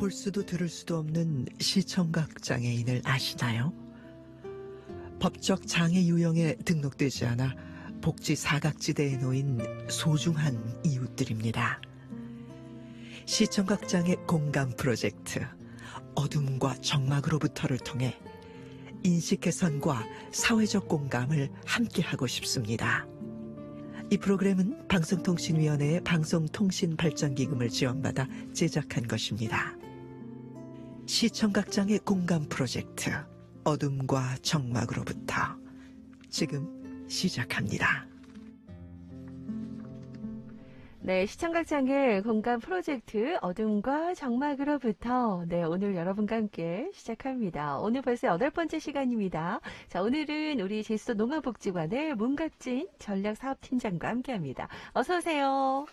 볼 수도 들을 수도 없는 시청각 장애인을 아시나요? 법적 장애 유형에 등록되지 않아 복지 사각지대에 놓인 소중한 이웃들입니다. 시청각 장애 공감 프로젝트 어둠과 정막으로부터를 통해 인식 개선과 사회적 공감을 함께하고 싶습니다. 이 프로그램은 방송통신위원회의 방송통신발전기금을 지원받아 제작한 것입니다. 시청각장애 공감 프로젝트 어둠과 정막으로부터 지금 시작합니다. 네, 시청각장애 공감 프로젝트 어둠과 정막으로부터 오늘 여러분과 함께 시작합니다. 오늘 벌써 8번째 시간입니다. 자, 오늘은 우리 제주도 농업복지관의 문갑진 전략사업팀장과 함께합니다. 어서 오세요.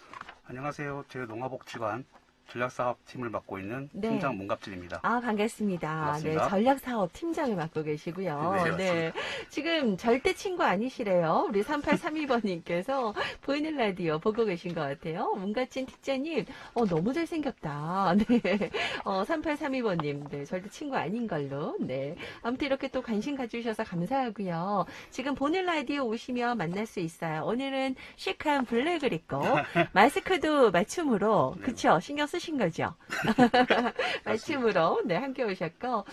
안녕하세요. 제 농업복지관 전략사업팀을 맡고 있는 팀장 문갑진입니다. 아, 반갑습니다. 반갑습니다. 네, 전략사업 팀장을 맡고 계시고요. 네. 지금 절대 친구 아니시래요. 우리 3832번님께서 보이는 라디오 보고 계신 것 같아요. 문갑진 팀장님, 너무 잘생겼다. 네. 3832번님, 네, 절대 친구 아닌 걸로. 네. 아무튼 이렇게 또 관심 가져주셔서 감사하고요. 지금 보는 라디오 오시면 만날 수 있어요. 오늘은 시크한 블랙을 입고, 마스크도 맞춤으로, 그쵸? 신경 쓰신 거죠? 맞춤으로, 네, 함께 오셨고,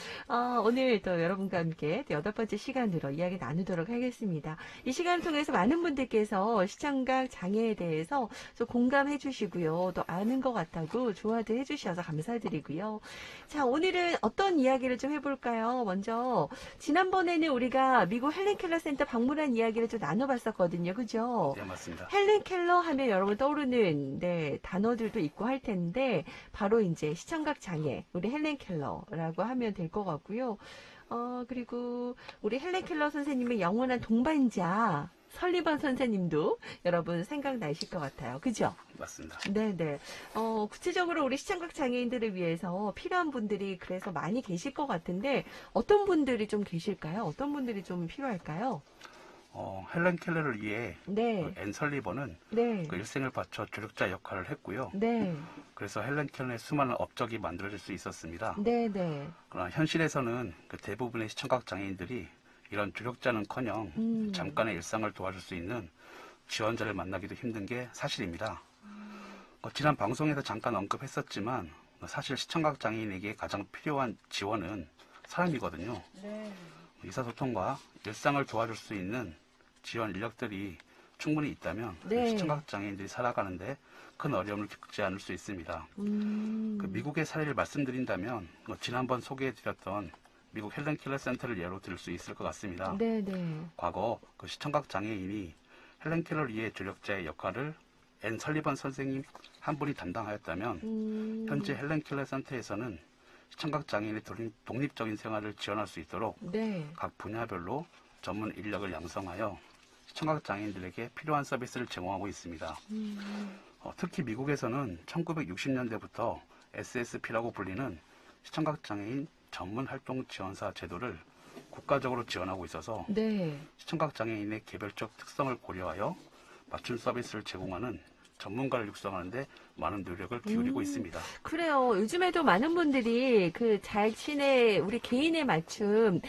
오늘 또 여러분과 함께 8번째 시간으로 이야기 나누도록 하겠습니다. 이 시간을 통해서 많은 분들께서 시청각 장애에 대해서 좀 공감해 주시고요. 또 아는 것 같다고 좋아도 해 주셔서 감사드리고요. 자, 오늘은 어떤 이야기를 좀 해볼까요? 먼저, 지난번에는 우리가 미국 헬렌 켈러 센터 방문한 이야기를 좀 나눠봤었거든요. 그죠? 네, 맞습니다. 헬렌 켈러 하면 여러분 떠오르는, 네, 단어들도 있고 할 텐데, 바로 이제 시청각 장애, 우리 헬렌 켈러라고 하면 될 것 같고요. 그리고 우리 헬렌 켈러 선생님의 영원한 동반자, 설리번 선생님도 여러분 생각나실 것 같아요. 그죠? 맞습니다. 네네. 구체적으로 우리 시청각 장애인들을 위해서 필요한 분들이 그래서 많이 계실 것 같은데, 어떤 분들이 좀 계실까요? 어떤 분들이 좀 필요할까요? 헬렌 켈러를 위해 네. 앤 설리번은 네. 그 일생을 바쳐 조력자 역할을 했고요. 네. 그래서 헬렌 켈러의 수많은 업적이 만들어질 수 있었습니다. 네네. 그러나 현실에서는 그 대부분의 시청각 장애인들이 이런 조력자는커녕 잠깐의 일상을 도와줄 수 있는 지원자를 만나기도 힘든 게 사실입니다. 지난 방송에서 잠깐 언급했었지만 사실 시청각 장애인에게 가장 필요한 지원은 사람이거든요. 네. 의사소통과 일상을 도와줄 수 있는 지원 인력들이 충분히 있다면 네. 시청각 장애인들이 살아가는데 큰 어려움을 겪지 않을 수 있습니다. 그 미국의 사례를 말씀드린다면 지난번 소개해드렸던 미국 헬렌 켈러 센터를 예로 들 수 있을 것 같습니다. 네네. 과거 그 시청각 장애인이 헬렌 켈러를 위해 조력자의 역할을 앤 설리번 선생님 한 분이 담당하였다면 현재 헬렌 켈러 센터에서는 시청각 장애인의 독립적인 생활을 지원할 수 있도록 네. 각 분야별로 전문 인력을 양성하여 시청각 장애인들에게 필요한 서비스를 제공하고 있습니다. 특히 미국에서는 1960년대부터 SSP라고 불리는 시청각 장애인 전문 활동 지원사 제도를 국가적으로 지원하고 있어서 네. 시청각 장애인의 개별적 특성을 고려하여 맞춤 서비스를 제공하는 전문가를 육성하는데 많은 노력을 기울이고 있습니다. 그래요. 요즘에도 많은 분들이 그 자신의 우리 개인에 맞춤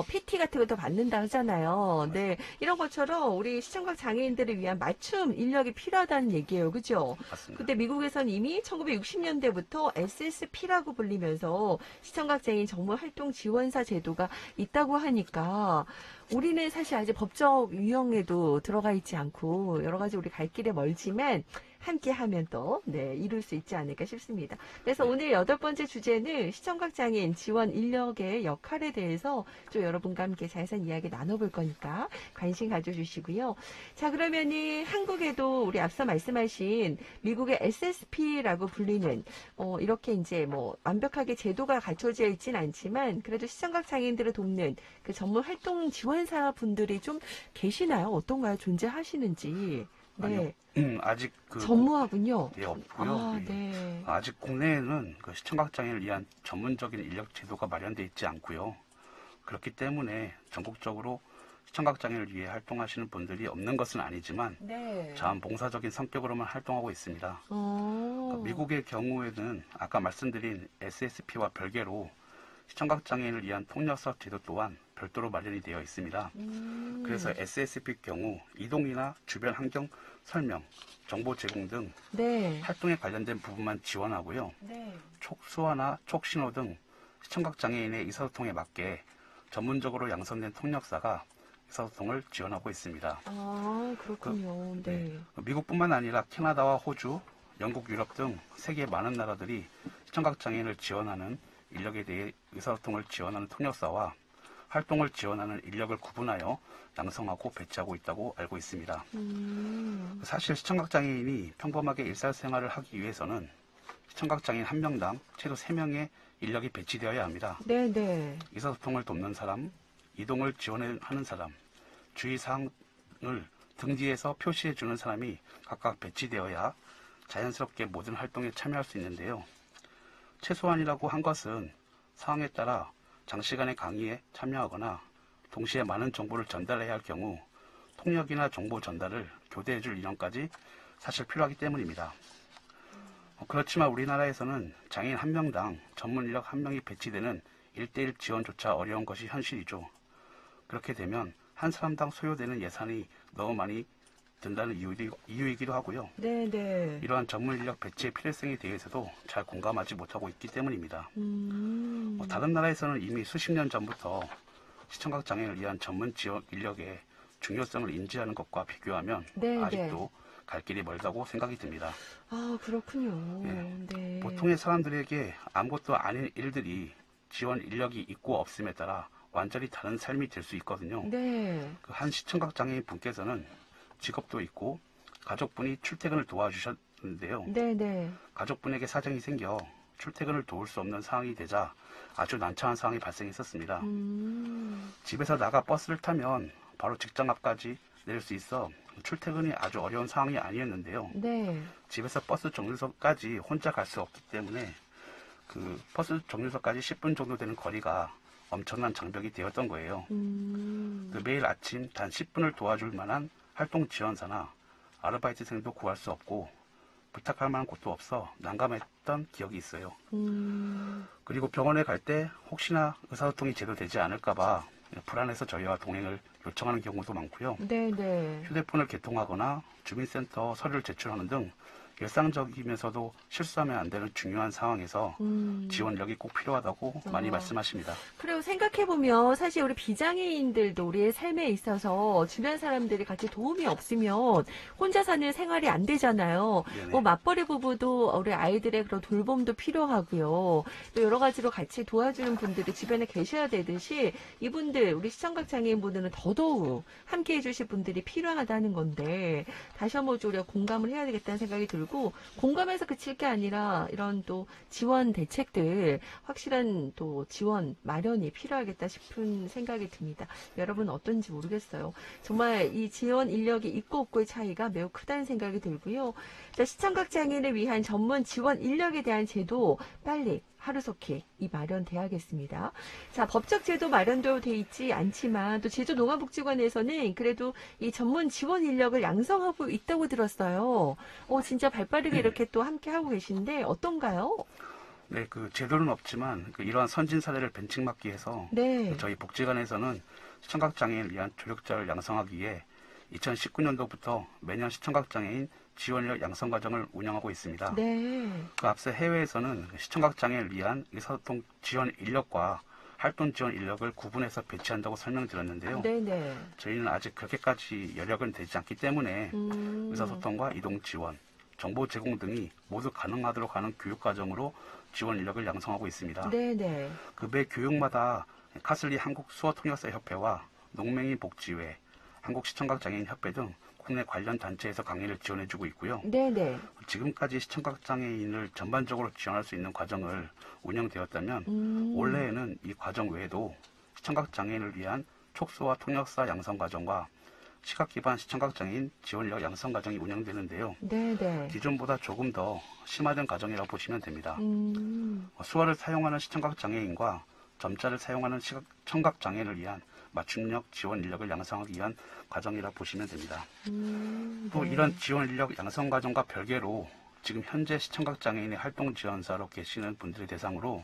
PT 같은 것도 받는다 하잖아요. 네. 이런 것처럼 우리 시청각 장애인들을 위한 맞춤 인력이 필요하다는 얘기예요. 그죠? 맞습니다. 근데 미국에선 이미 1960년대부터 SSP라고 불리면서 시청각 장애인 정보 활동 지원사 제도가 있다고 하니까 우리는 사실 아직 법적 유형에도 들어가 있지 않고 여러 가지 우리 갈 길에 멀지만 함께 하면 또, 이룰 수 있지 않을까 싶습니다. 그래서 오늘 8번째 주제는 시청각 장애인 지원 인력의 역할에 대해서 좀 여러분과 함께 자세한 이야기 나눠볼 거니까 관심 가져주시고요. 자, 그러면은 한국에도 우리 앞서 말씀하신 미국의 SSP라고 불리는, 이렇게 이제 완벽하게 제도가 갖춰져 있진 않지만 그래도 시청각 장애인들을 돕는 그 전문 활동 지원사 분들이 좀 계시나요? 어떤가요? 존재하시는지. 네. 아니요. 아직 전무하군요. 예, 없고요. 네. 아직 국내에는 그 시청각 장애인을 위한 전문적인 인력 제도가 마련되어 있지 않고요. 그렇기 때문에 전국적으로 시청각장애인을 위해 활동하시는 분들이 없는 것은 아니지만 네. 자원봉사적인 성격으로만 활동하고 있습니다. 미국의 경우에는 아까 말씀드린 SSP와 별개로 시청각장애인을 위한 통역사 제도 또한 별도로 마련이 되어 있습니다. 그래서 SSP 경우 이동이나 주변 환경 설명, 정보 제공 등 네. 활동에 관련된 부분만 지원하고요. 네. 촉수화나 촉신호 등 시청각장애인의 의사소통에 맞게 전문적으로 양성된 통역사가 의사소통을 지원하고 있습니다. 아, 그렇군요. 네. 미국뿐만 아니라 캐나다와 호주, 영국, 유럽 등 세계 많은 나라들이 시청각장애인을 지원하는 인력에 대해 의사소통을 지원하는 통역사와 활동을 지원하는 인력을 구분하여 양성하고 배치하고 있다고 알고 있습니다. 사실 시청각장애인이 평범하게 일상생활을 하기 위해서는 시청각장애인 한 명당 최소 3명의 인력이 배치되어야 합니다. 네네. 의사소통을 돕는 사람, 이동을 지원하는 사람, 주의사항을 등지에서 표시해주는 사람이 각각 배치되어야 자연스럽게 모든 활동에 참여할 수 있는데요. 최소한이라고 한 것은 상황에 따라 장시간의 강의에 참여하거나 동시에 많은 정보를 전달해야 할 경우 통역이나 정보 전달을 교대해줄 인원까지 사실 필요하기 때문입니다. 그렇지만 우리나라에서는 장애인 한 명당 전문 인력 한 명이 배치되는 1:1 지원조차 어려운 것이 현실이죠. 그렇게 되면 한 사람당 소요되는 예산이 너무 많이 든다는 이유이기도 하고요. 네네. 이러한 전문 인력 배치의 필요성에 대해서도 잘 공감하지 못하고 있기 때문입니다. 다른 나라에서는 이미 수십 년 전부터 시청각장애인을 위한 전문 지원 인력의 중요성을 인지하는 것과 비교하면 네네. 아직도 갈 길이 멀다고 생각이 듭니다. 아, 그렇군요. 네. 보통의 사람들에게 아무것도 아닌 일들이 지원 인력이 있고 없음에 따라 완전히 다른 삶이 될 수 있거든요. 네. 그 한 시청각장애인 분께서는 직업도 있고 가족분이 출퇴근을 도와주셨는데요. 네네. 가족분에게 사정이 생겨 출퇴근을 도울 수 없는 상황이 되자 아주 난처한 상황이 발생했었습니다. 집에서 나가 버스를 타면 바로 직장 앞까지 내릴 수 있어 출퇴근이 아주 어려운 상황이 아니었는데요. 네. 집에서 버스 정류소까지 혼자 갈 수 없기 때문에 그 버스 정류소까지 10분 정도 되는 거리가 엄청난 장벽이 되었던 거예요. 그 매일 아침 단 10분을 도와줄 만한 활동 지원사나 아르바이트생도 구할 수 없고 부탁할 만한 곳도 없어 난감했던 기억이 있어요. 그리고 병원에 갈 때 혹시나 의사소통이 제대로 되지 않을까봐 불안해서 저희와 동행을 요청하는 경우도 많고요. 네네. 휴대폰을 개통하거나 주민센터 서류를 제출하는 등 일상적이면서도 실수하면 안 되는 중요한 상황에서 지원력이 꼭 필요하다고 많이 말씀하십니다. 그리고 생각해보면 사실 우리 비장애인들도 우리의 삶에 있어서 주변 사람들이 같이 도움이 없으면 혼자 사는 생활이 안 되잖아요. 네네. 뭐 맞벌이 부부도 우리 아이들의 그런 돌봄도 필요하고요. 또 여러 가지로 같이 도와주는 분들이 주변에 계셔야 되듯이 이분들 우리 시청각 장애인 분들은 더더욱 함께 해주실 분들이 필요하다는 건데 다시 한번 좀 우리가 공감을 해야 되겠다는 생각이 들고 공감해서 그칠 게 아니라 이런 또 지원 대책들 확실한 또 지원 마련이 필요하겠다 싶은 생각이 듭니다. 여러분 어떤지 모르겠어요. 정말 이 지원 인력이 있고 없고의 차이가 매우 크다는 생각이 들고요. 자, 시청각 장애인을 위한 전문 지원 인력에 대한 제도 빨리 하루속히 이 마련돼야겠습니다. 자, 법적 제도 마련도 돼 있지 않지만 또 제주농업복지관에서는 그래도 이 전문 지원 인력을 양성하고 있다고 들었어요. 진짜 발빠르게 이렇게 또 함께 하고 계신데 어떤가요? 네, 그 제도는 없지만 이러한 선진 사례를 벤칭맞기 위해서 네. 저희 복지관에서는 시청각장애인을 위한 조력자를 양성하기 위해 2019년도부터 매년 시청각장애인 지원인력 양성 과정을 운영하고 있습니다. 네. 그 앞서 해외에서는 시청각장애인을 위한 의사소통 지원 인력과 활동 지원 인력을 구분해서 배치한다고 설명드렸는데요. 네네. 저희는 아직 그렇게까지 여력은 되지 않기 때문에 의사소통과 이동 지원, 정보 제공 등이 모두 가능하도록 하는 교육 과정으로 지원 인력을 양성하고 있습니다. 네네. 그 매 교육마다 카슬리 한국수어통역사협회와 농맹인 복지회, 한국시청각장애인협회 등 국내 관련 단체에서 강의를 지원해주고 있고요. 네네. 지금까지 시청각장애인을 전반적으로 지원할 수 있는 과정을 운영되었다면 올해에는 이 과정 외에도 시청각장애인을 위한 촉수와 통역사 양성 과정과 시각 기반 시청각장애인 지원인력 양성 과정이 운영되는데요. 네네. 기존보다 조금 더 심화된 과정이라고 보시면 됩니다. 수어를 사용하는 시청각장애인과 점자를 사용하는 시청각장애인을 위한 맞춤력 지원 인력을 양성하기 위한 과정이라 보시면 됩니다. 또 네. 이런 지원 인력 양성 과정과 별개로 지금 현재 시청각 장애인의 활동 지원사로 계시는 분들의 대상으로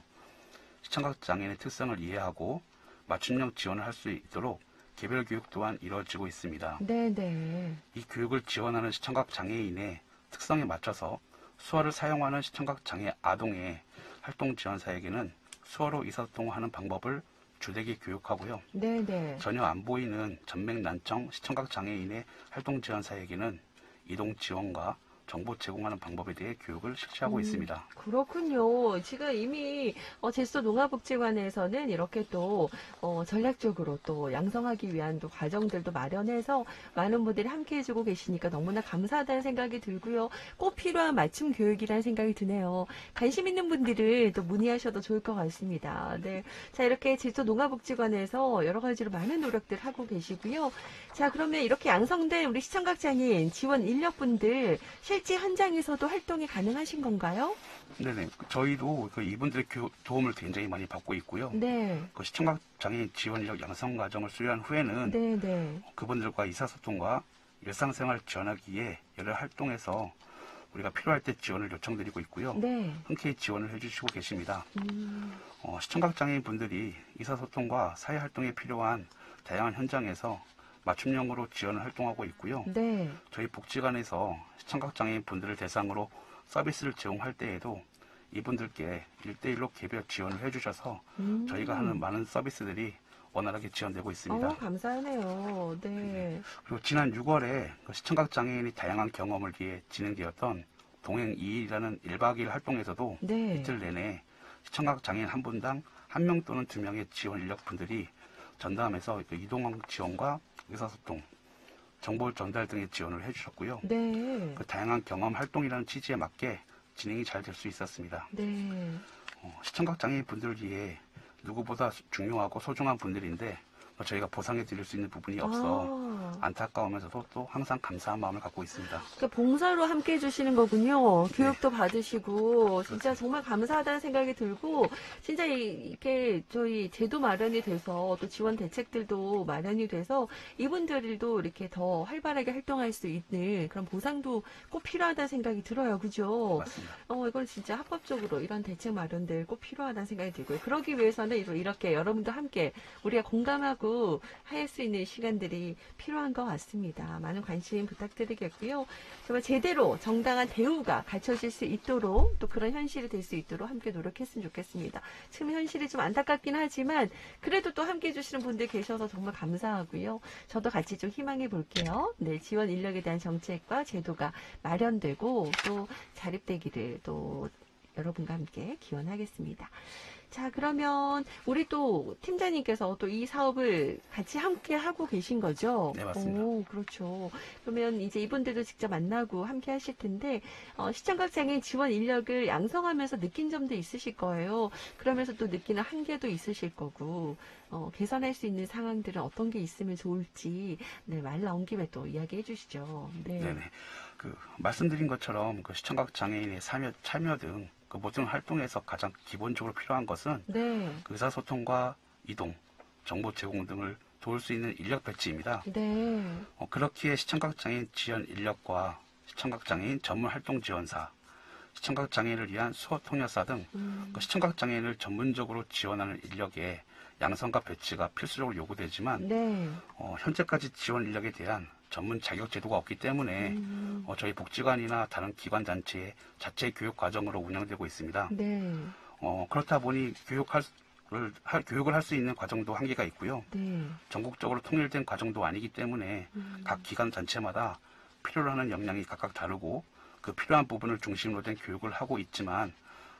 시청각 장애인의 특성을 이해하고 맞춤형 지원을 할 수 있도록 개별 교육 또한 이루어지고 있습니다. 네네. 이 교육을 지원하는 시청각 장애인의 특성에 맞춰서 수어를 사용하는 시청각 장애 아동의 활동 지원사에게는 수어로 의사소통하는 방법을 주되게 교육하고요. 네네. 전혀 안 보이는 전맥 난청 시청각 장애인의 활동 지원사에게는 이동 지원과 정보 제공하는 방법에 대해 교육을 실시하고 있습니다. 그렇군요. 지금 이미 제주도 농업복지관에서는 이렇게 또 전략적으로 또 양성하기 위한 또 과정들도 마련해서 많은 분들이 함께 해주고 계시니까 너무나 감사하다는 생각이 들고요. 꼭 필요한 맞춤 교육이라는 생각이 드네요. 관심 있는 분들은 또 문의하셔도 좋을 것 같습니다. 네. 자, 이렇게 제주도 농업복지관에서 여러 가지로 많은 노력들 하고 계시고요. 자, 그러면 이렇게 양성된 우리 시청각 장애인 지원 인력분들 실제 현장에서도 활동이 가능하신 건가요? 네네. 저희도 이분들의 도움을 굉장히 많이 받고 있고요. 네. 시청각 장애인 지원 인력 양성 과정을 수료한 후에는 네. 그분들과 의사소통과 일상생활 지원하기 위해 여러 활동에서 우리가 필요할 때 지원을 요청드리고 있고요. 네. 흔쾌히 지원을 해주시고 계십니다. 시청각 장애인 분들이 의사소통과 사회활동에 필요한 다양한 현장에서 맞춤형으로 지원을 활동하고 있고요. 네. 저희 복지관에서 시청각 장애인 분들을 대상으로 서비스를 제공할 때에도 이분들께 1대1로 개별 지원을 해주셔서 저희가 하는 많은 서비스들이 원활하게 지원되고 있습니다. 감사하네요. 네. 그리고 지난 6월에 시청각 장애인이 다양한 경험을 위해 진행되었던 동행 2일이라는 1박 2일 활동에서도 네. 이틀 내내 시청각 장애인 한 분당 1명 또는 2명의 지원 인력분들이 전담해서 이동 지원과 의사소통, 정보 전달 등의 지원을 해주셨고요. 네. 다양한 경험 활동이라는 취지에 맞게 진행이 잘 될 수 있었습니다. 네. 시청각 장애인 분들을 위해 누구보다 중요하고 소중한 분들인데 저희가 보상해 드릴 수 있는 부분이 없어 안타까우면서도 또 항상 감사한 마음을 갖고 있습니다. 그러니까 봉사로 함께 해주시는 거군요. 교육도 받으시고 진짜 정말 감사하다는 생각이 들고 진짜 이렇게 저희 제도 마련이 돼서 또 지원 대책들도 마련이 돼서 이분들도 이렇게 더 활발하게 활동할 수 있는 그런 보상도 꼭 필요하다는 생각이 들어요. 그죠? 맞습니다. 이건 진짜 합법적으로 이런 대책 마련들 꼭 필요하다는 생각이 들고요. 그러기 위해서는 이렇게 여러분도 함께 우리가 공감하고 할 수 있는 시간들이 필요한 것 같습니다. 많은 관심 부탁드리겠고요. 정말 제대로 정당한 대우가 갖춰질 수 있도록 또 그런 현실이 될 수 있도록 함께 노력했으면 좋겠습니다. 지금 현실이 좀 안타깝긴 하지만 그래도 또 함께 해주시는 분들 계셔서 정말 감사하고요. 저도 같이 좀 희망해 볼게요. 네, 지원 인력에 대한 정책과 제도가 마련되고 또 자립되기를 또 여러분과 함께 기원하겠습니다. 자, 그러면 우리 또 팀장님께서 또 이 사업을 같이 함께 하고 계신 거죠? 네, 맞습니다. 오, 그렇죠. 그러면 이제 이분들도 직접 만나고 함께 하실 텐데, 시청각 장애인 지원 인력을 양성하면서 느낀 점도 있으실 거예요. 그러면서 또 느끼는 한계도 있으실 거고, 개선할 수 있는 상황들은 어떤 게 있으면 좋을지, 네, 말 나온 김에 또 이야기해 주시죠. 네. 네네. 말씀드린 것처럼 시청각 장애인의 참여 등 모든 활동에서 가장 기본적으로 필요한 것은 네. 의사소통과 이동, 정보 제공 등을 도울 수 있는 인력 배치입니다. 네. 그렇기에 시청각 장애인 지원 인력과 시청각 장애인 전문 활동 지원사, 시청각 장애인을 위한 수어 통역사 등 시청각 장애인을 전문적으로 지원하는 인력의 양성과 배치가 필수적으로 요구되지만 네. 현재까지 지원 인력에 대한 전문 자격 제도가 없기 때문에 저희 복지관이나 다른 기관 단체의 자체 교육 과정으로 운영되고 있습니다. 네. 그렇다 보니 교육을 할 수 있는 과정도 한계가 있고요. 네. 전국적으로 통일된 과정도 아니기 때문에 각 기관 단체마다 필요로 하는 역량이 각각 다르고 그 필요한 부분을 중심으로 된 교육을 하고 있지만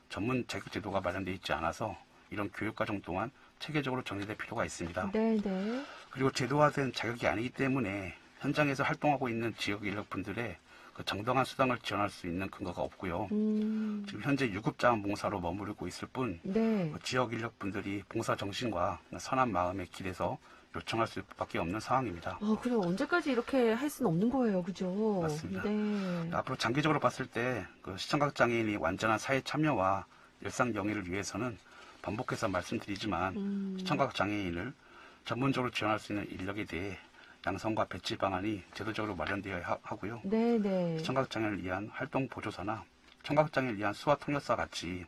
전문 자격 제도가 마련되어 있지 않아서 이런 교육 과정 동안 체계적으로 정리될 필요가 있습니다. 네. 네. 그리고 제도화된 자격이 아니기 때문에 현장에서 활동하고 있는 지역 인력분들의 정당한 수당을 지원할 수 있는 근거가 없고요. 지금 현재 유급자원봉사로 머무르고 있을 뿐 네. 지역 인력분들이 봉사 정신과 선한 마음에 기대서 요청할 수밖에 없는 상황입니다. 그래 언제까지 이렇게 할 수는 없는 거예요, 그죠? 맞습니다. 네. 앞으로 장기적으로 봤을 때 시청각 장애인이 완전한 사회 참여와 일상 영위를 위해서는 반복해서 말씀드리지만 시청각 장애인을 전문적으로 지원할 수 있는 인력에 대해 양성과 배치 방안이 제도적으로 마련되어야 하고요. 네네. 시청각장애를 위한 활동 보조사나 청각장애를 위한 수화 통역사 같이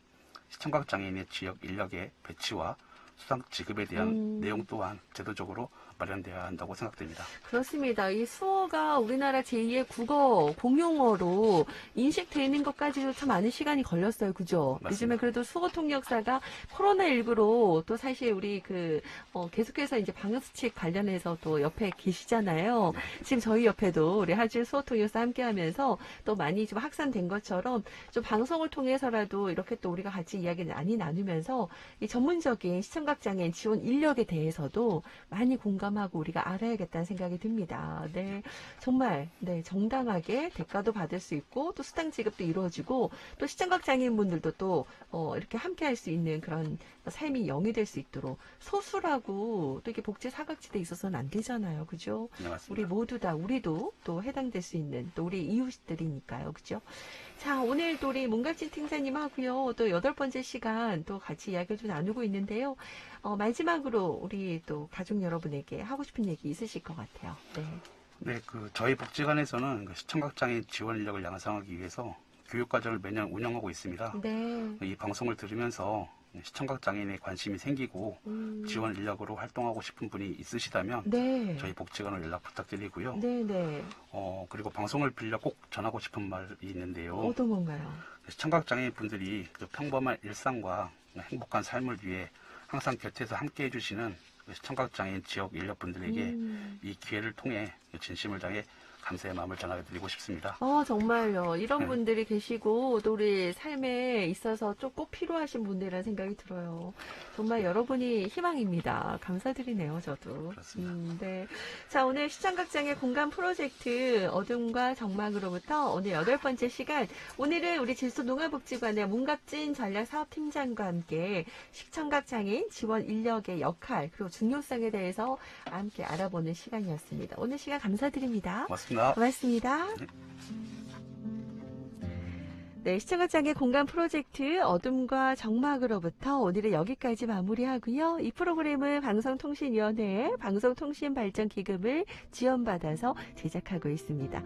시청각장애인의 지역 인력의 배치와 수당 지급에 대한 내용 또한 제도적으로 마련되어야 한다고 생각됩니다. 그렇습니다. 이 수어가 우리나라 제2의 국어, 공용어로 인식되는 것까지도 참 많은 시간이 걸렸어요. 그죠? 맞습니다. 요즘에 그래도 수어 통역사가 코로나19로 또 사실 우리 계속해서 이제 방역수칙 관련해서 또 옆에 계시잖아요. 지금 저희 옆에도 우리 하준 수어 통역사 함께 하면서 또 많이 좀 확산된 것처럼 좀 방송을 통해서라도 이렇게 또 우리가 같이 이야기를 많이 나누면서 이 전문적인 시청각장애인 지원 인력에 대해서도 많이 공감하고 우리가 알아야겠다는 생각이 듭니다. 네, 정말 네 정당하게 대가도 받을 수 있고 또 수당 지급도 이루어지고 또 시청각 장애인분들도 또 이렇게 함께할 수 있는 그런 삶이 영위될 수 있도록 소수라고 또 이게 복지 사각지대에 있어서는 안 되잖아요, 그죠? 네, 맞습니다. 우리 모두 다 우리도 또 해당될 수 있는 또 우리 이웃들이니까요, 그죠? 자, 오늘 또 우리 문갑진 팀장님하고요 또 8번째 시간 또 같이 이야기를 좀 나누고 있는데요. 마지막으로 우리 또 가족 여러분에게 하고 싶은 얘기 있으실 것 같아요. 네. 네, 저희 복지관에서는 시청각장애인 지원 인력을 양성하기 위해서 교육과정을 매년 운영하고 있습니다. 네. 이 방송을 들으면서 시청각장애인에 관심이 생기고 지원 인력으로 활동하고 싶은 분이 있으시다면 네. 저희 복지관으로 연락 부탁드리고요. 네네. 그리고 방송을 빌려 꼭 전하고 싶은 말이 있는데요. 어떤 건가요? 시청각장애인 분들이 평범한 일상과 행복한 삶을 위해 항상 곁에서 함께 해주시는 시청각장애인 지역 인력분들에게 이 기회를 통해 진심을 다해 감사의 마음을 전해드리고 싶습니다. 정말요. 이런 분들이 계시고 또 우리 삶에 있어서 좀 꼭 필요하신 분들이라는 생각이 들어요. 정말 여러분이 희망입니다. 감사드리네요, 저도. 그렇습니다. 네. 자, 오늘 시청각장애 공감 프로젝트 어둠과 정막으로부터 오늘 8번째 시간, 오늘은 우리 제주도농아복지관의 문갑진 전략사업팀장과 함께 시청각장애인 지원 인력의 역할 그리고 중요성에 대해서 함께 알아보는 시간이었습니다. 오늘 시간 감사드립니다. 고맙습니다. 고맙습니다. 네, 시청각장애 공감 프로젝트 어둠과 정막으로부터 오늘은 여기까지 마무리하고요. 이 프로그램은 방송통신위원회의 방송통신발전기금을 지원받아서 제작하고 있습니다.